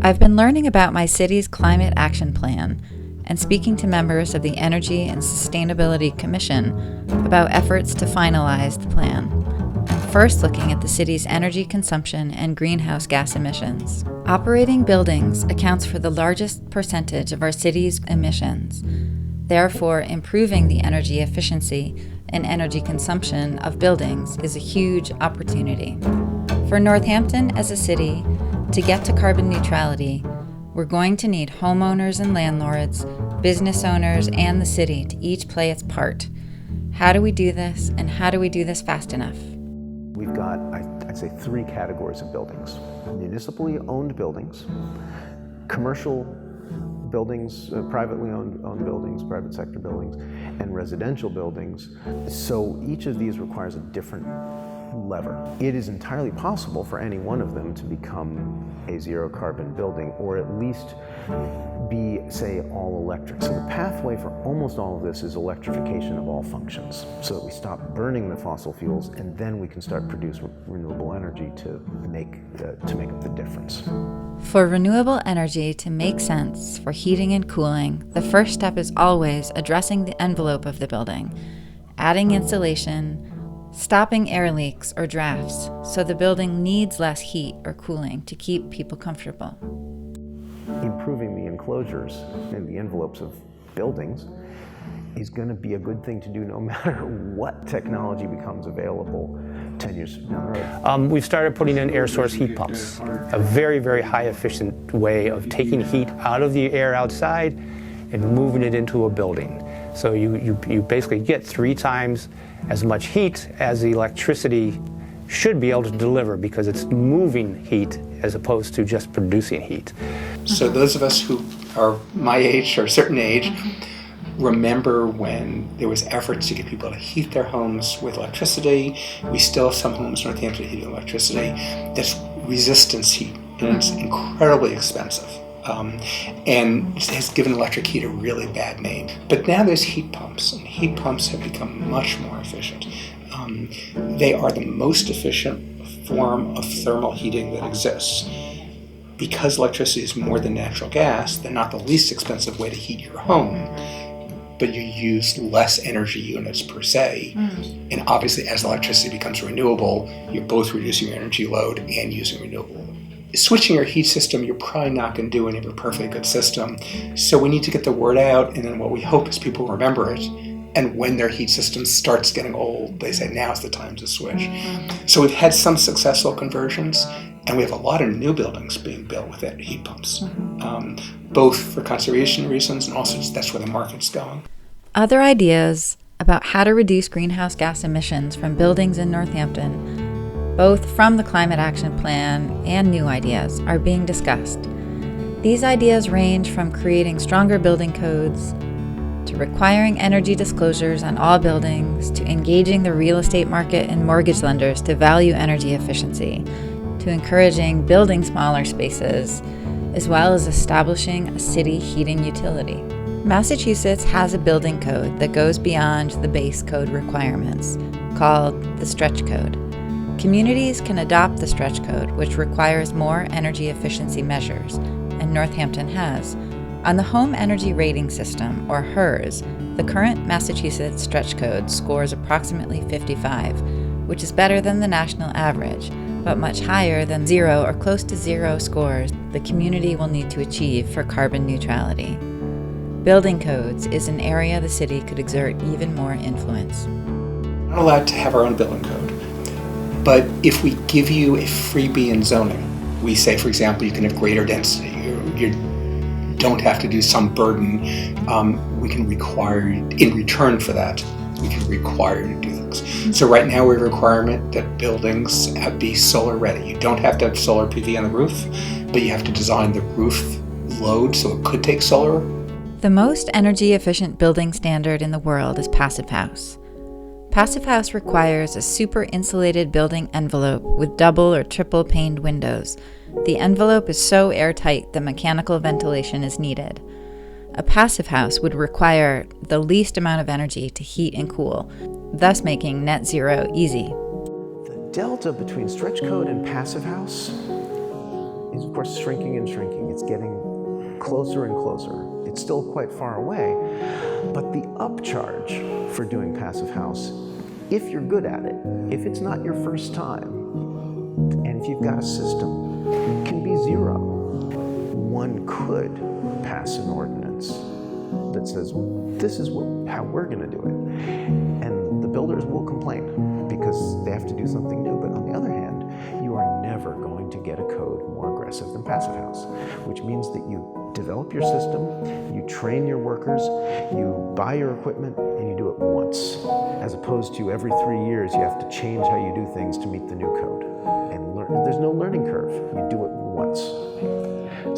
I've been learning about my city's climate action plan and speaking to members of the Energy and Sustainability Commission about efforts to finalize the plan. First, looking at the city's energy consumption and greenhouse gas emissions. Operating buildings accounts for the largest percentage of our city's emissions. Therefore, improving the energy efficiency and energy consumption of buildings is a huge opportunity. For Northampton as a city, to get to carbon neutrality, we're going to need homeowners and landlords, business owners, and the city to each play its part. How do we do this, and how do we do this fast enough? We've got, I'd say, three categories of buildings. Municipally owned buildings, commercial buildings, privately owned buildings, private sector buildings, and residential buildings. So each of these requires a different lever. It is entirely possible for any one of them to become a zero carbon building, or at least be, say, all electric. So the pathway for almost all of this is electrification of all functions, so that we stop burning the fossil fuels, and then we can start producing renewable energy to make up the difference. For renewable energy to make sense for heating and cooling, the first step is always addressing the envelope of the building, adding insulation, stopping air leaks or drafts, so the building needs less heat or cooling to keep people comfortable. Improving the enclosures and the envelopes of buildings is going to be a good thing to do no matter what technology becomes available 10 years down the road. We've started putting in air source heat pumps, a very, very high efficient way of taking heat out of the air outside and moving it into a building. So you basically get 3 times as much heat as the electricity should be able to deliver, because it's moving heat as opposed to just producing heat. So those of us who are my age or a certain age remember when there was efforts to get people to heat their homes with electricity. We still have some homes in Northampton heating with electricity. That's resistance heat, and it's incredibly expensive. And has given electric heat a really bad name. But now there's heat pumps, and heat pumps have become much more efficient. They are the most efficient form of thermal heating that exists. Because electricity is more than natural gas, they're not the least expensive way to heat your home, but you use less energy units per se. And obviously, as electricity becomes renewable, you're both reducing your energy load and using renewable. Switching your heat system, you're probably not going to do when you have a perfectly good system. So we need to get the word out, and then what we hope is people remember it. And when their heat system starts getting old, they say, now's the time to switch. So we've had some successful conversions, and we have a lot of new buildings being built with heat pumps, both for conservation reasons and also that's where the market's going. Other ideas about how to reduce greenhouse gas emissions from buildings in Northampton, both from the Climate Action Plan and new ideas, are being discussed. These ideas range from creating stronger building codes, to requiring energy disclosures on all buildings, to engaging the real estate market and mortgage lenders to value energy efficiency, to encouraging building smaller spaces, as well as establishing a city heating utility. Massachusetts has a building code that goes beyond the base code requirements, called the Stretch Code. Communities can adopt the Stretch Code, which requires more energy efficiency measures, and Northampton has. On the Home Energy Rating System, or HERS, the current Massachusetts Stretch Code scores approximately 55, which is better than the national average, but much higher than 0 or close to 0 scores the community will need to achieve for carbon neutrality. Building codes is an area the city could exert even more influence. We're not allowed to have our own building code, but if we give you a freebie in zoning, we say, for example, you can have greater density, you don't have to do some burden, we can require, in return for that, we can require you to do things. So right now we have a requirement that buildings be solar ready. You don't have to have solar PV on the roof, but you have to design the roof load so it could take solar. The most energy efficient building standard in the world is Passive House. Passive House requires a super insulated building envelope with double or triple paned windows. The envelope is so airtight that mechanical ventilation is needed. A passive house would require the least amount of energy to heat and cool, thus making net zero easy. The delta between Stretch Code and Passive House is, of course, shrinking and shrinking. It's getting closer and closer. It's still quite far away, but the upcharge for doing passive house, if you're good at it, if it's not your first time, and if you've got a system, can be zero. One could pass an ordinance that says, this is how we're going to do it. And the builders will complain because they have to do something new. But on the other hand, you are never going to get a code more aggressive than passive house, which means that you develop your system, you train your workers, you buy your equipment, and you do it once, as opposed to every 3 years you have to change how you do things to meet the new code. And there's no learning curve. You do it once.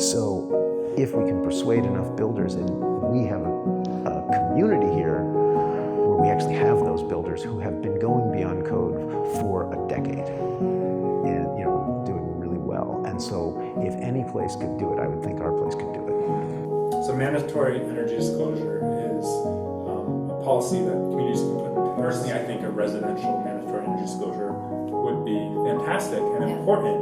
So if we can persuade enough builders, and we have a community here where we actually have those builders who have been going beyond code for a decade and doing really well. And so if any place could do it, I would think our place could do it. So mandatory energy disclosure is a policy that communities can put in place. Personally, I think a residential mandatory energy disclosure would be fantastic and important,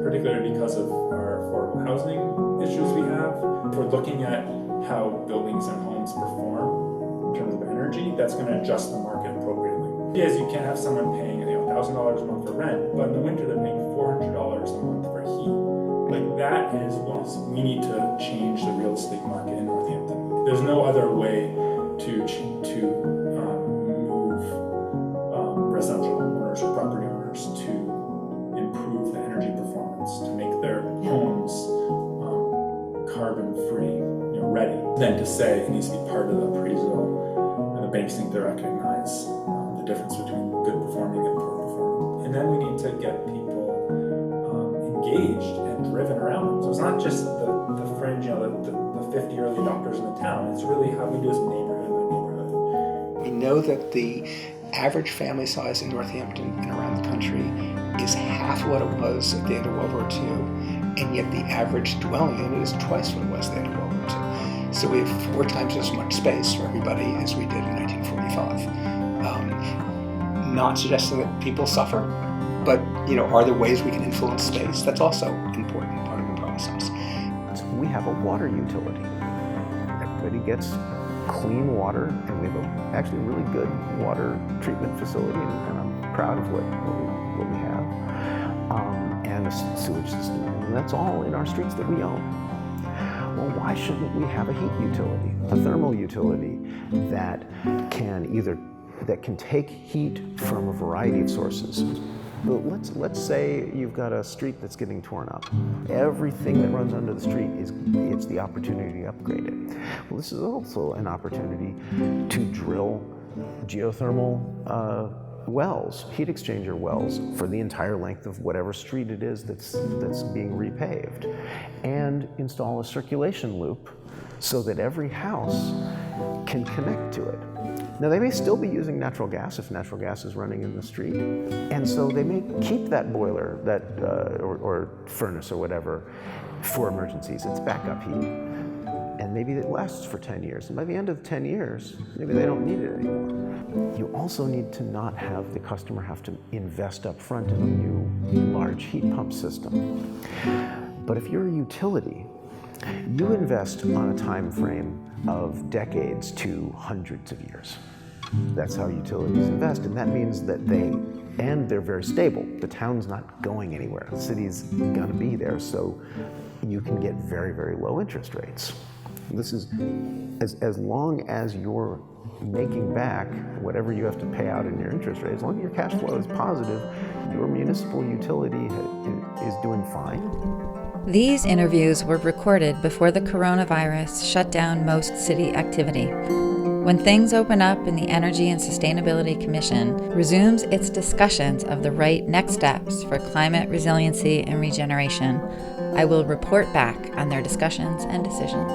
particularly because of our affordable housing issues we have. If we're looking at how buildings and homes perform in terms of energy, that's going to adjust the market appropriately. Yes, you can't have someone paying $1,000 a month for rent, but in the winter they're paying $400 a month for heat. Like that is what we need to change the real estate market in Northampton. There's no other way to move residential owners or property owners to improve the energy performance, to make their homes carbon-free, ready, than to say it needs to be part of the appraisal, and the banks need to recognize the difference between good performing and poor performing. And then we need to get people engaged and driven around them. So it's not just the fringe, the 50 early adopters in the town. It's really how we do this neighborhood by neighborhood. We know that the average family size in Northampton and around the country is half what it was at the end of World War II, and yet the average dwelling unit is twice what it was at the end of World War II. So we have 4 times as much space for everybody as we did in 1945. Not suggesting that people suffer, but are there ways we can influence space? That's also an important part of the process. We have a water utility. Everybody gets clean water, and we have actually a really good water treatment facility, and I'm proud of what we have, and a sewage system, and that's all in our streets that we own. Well, why shouldn't we have a heat utility, a thermal utility that can take heat from a variety of sources? Let's say you've got a street that's getting torn up. Everything that runs under the street it's the opportunity to upgrade it. Well, this is also an opportunity to drill geothermal wells, heat exchanger wells, for the entire length of whatever street it is that's being repaved, and install a circulation loop so that every house can connect to it. Now, they may still be using natural gas if natural gas is running in the street, and so they may keep that boiler, or furnace or whatever, for emergencies. It's backup heat, and maybe it lasts for 10 years. And by the end of 10 years, maybe they don't need it anymore. You also need to not have the customer have to invest up front in a new large heat pump system. But if you're a utility, you invest on a time frame of decades to hundreds of years. That's how utilities invest, and that means that they're very stable. The town's not going anywhere. The city's gonna be there, so you can get very, very low interest rates. This is, as long as you're making back whatever you have to pay out in your interest rate, as long as your cash flow is positive, your municipal utility is doing fine. These interviews were recorded before the coronavirus shut down most city activity. When things open up and the Energy and Sustainability Commission resumes its discussions of the right next steps for climate resiliency and regeneration, I will report back on their discussions and decisions.